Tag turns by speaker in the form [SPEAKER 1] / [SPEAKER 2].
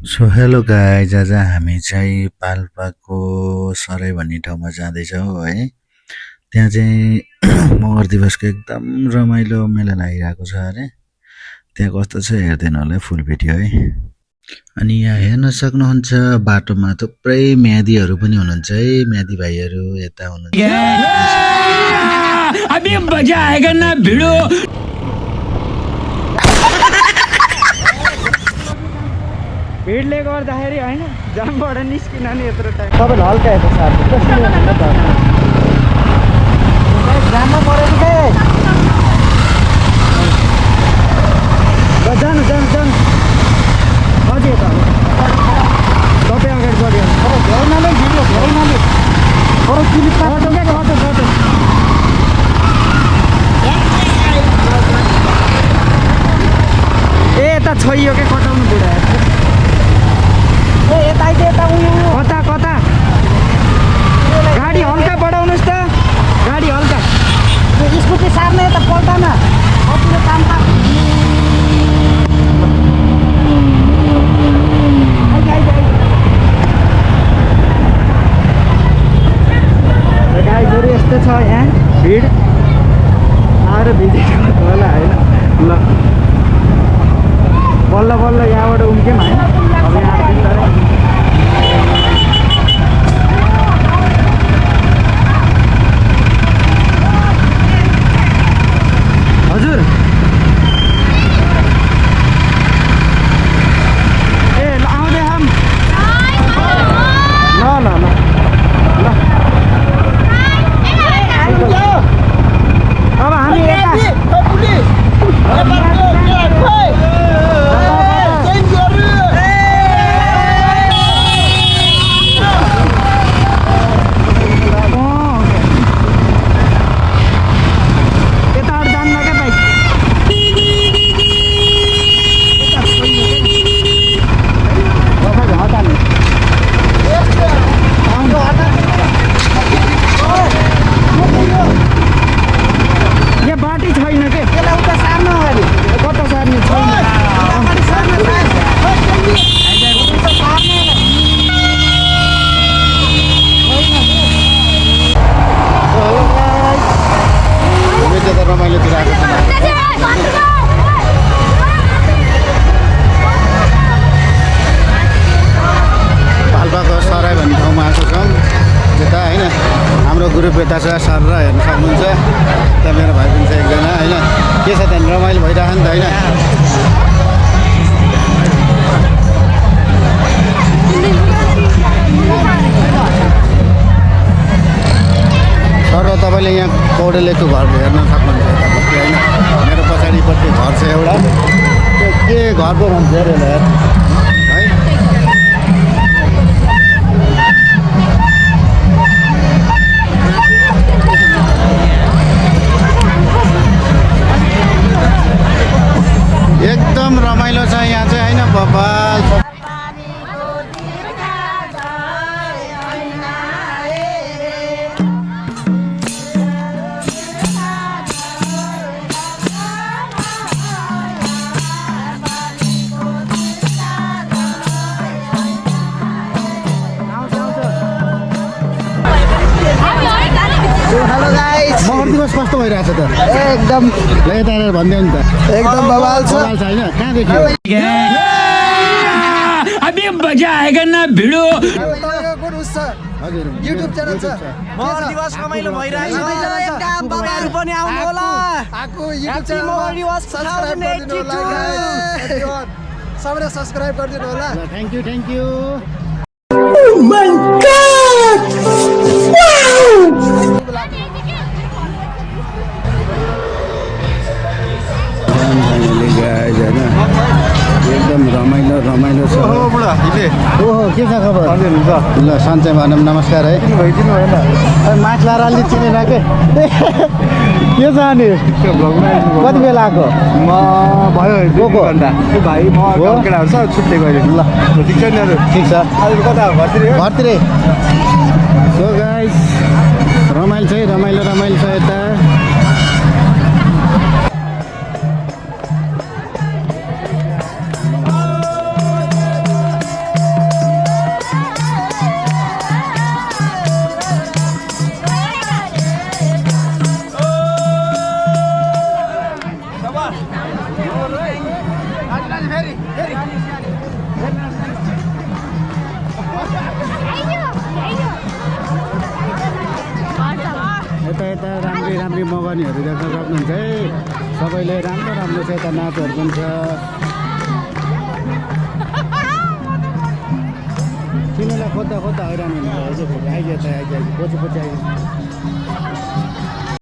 [SPEAKER 1] So hello guys, आज हामी चाहिँ पाल्पाको सराई भन्ने ठाउँमा जाँदैछौँ है। त्यहाँ चाहिँ मगर दिवसको एकदम रमाइलो मेला लागिरहेको छ अरे। त्यहाँ कस्तो छ हेर्दैन होला फुल भिडियो है। अनि यहाँ हेर्न सक्नुहुन्छ बाटोमा थुप्रै म्यादीहरू पनि हुनुहुन्छ है। म्यादी भाइहरू यता हुनुहुन्छ।
[SPEAKER 2] अभी मजा आएगा ना भिडो।
[SPEAKER 3] भिडले गर्दाखेरि हैन जामबाट निस्किन नि यत्रो टाइम तपाईले हल्का हेर्नु साथी कसले भन्नु त जाममा परेन के जानु जानु जानु अझै यता तपाईँ अगाडि बढ्यो धेरै नाले भिडियो धेरै नाले अरू क्लिप काट्नु के गर्छ गर्छ ए यता छैयो के कटाउनु बुढा ए यता यता कता कता गाडी हल्का बढाउनुहोस् त गाडी हल्का स्कुटी सार्ने यता पल्टामा कतिको काम गाई गोरु यस्तो छ यहाँ भिड आएर भिजेको होला होइन ल बल्ल बल्ल यहाँबाट उम्क्यौँ होइन अब यहाँ बिस्तारै हजुर ए आउँदै हम ल ल ल ल अब हामी ग्रुप यता छ सर र हेर्न सक्नुहुन्छ त्यहाँ मेरो भाइ पनि छ एकजना होइन के छ त्यहाँदेखि रमाइलो भइरहेको नि त होइन सर र तपाईँले यहाँ कौडेलेको घर हेर्न सक्नुहुन्छ यतापट्टि होइन मेरो पछाडिपट्टि घर छ एउटा त्यो के घर पो भन्छ हेर है एकदम रमाइलो छ यहाँ चाहिँ होइन बबाल हेलो गाइस मगर दिवस कस्तो भइरहेछ त एकदम ल यता आएर भन्दै नि त एकदम बवाल छ हैन कहाँ देखियो
[SPEAKER 2] अभी मजा आएगा ना भिडो
[SPEAKER 3] हजुर युट्युब च्यानल छ मगर दिवस रमाइलो भइरहेछ एकदम बवाल पनि आउनु होला आको युट्युब च्यानल मगर दिवस सब्स्क्राइब गरिदिनु होला गाइस सबैले सब्स्क्राइब गरिदिनु होला thank you Oh my god एकदम रमाइलो रमाइलो छ ओहो के छ खबर ल सन्चै भनौँ नमस्कार है भइदिनु भएन माछ लाएर अलि चिनेर के के छ अनि कति बेला आएको म भयो घन्टा भाइ म केटाहरू छ छुट्टै गयो ल ठिक छ नि ठिक छ अहिले कता घरतिरै सो गाइस रमाइलो छ रमाइलो रमाइलो छ यता यता राम्री राम्री मगनीहरू देख्न सक्नुहुन्छ है सबैले राम्रो राम्रो छ यता नाचहरू पनि छ तिनीहरूलाई खोज्दा खोज्दा हैरान हुनुभयो फेरि आइज पछि पछि आइज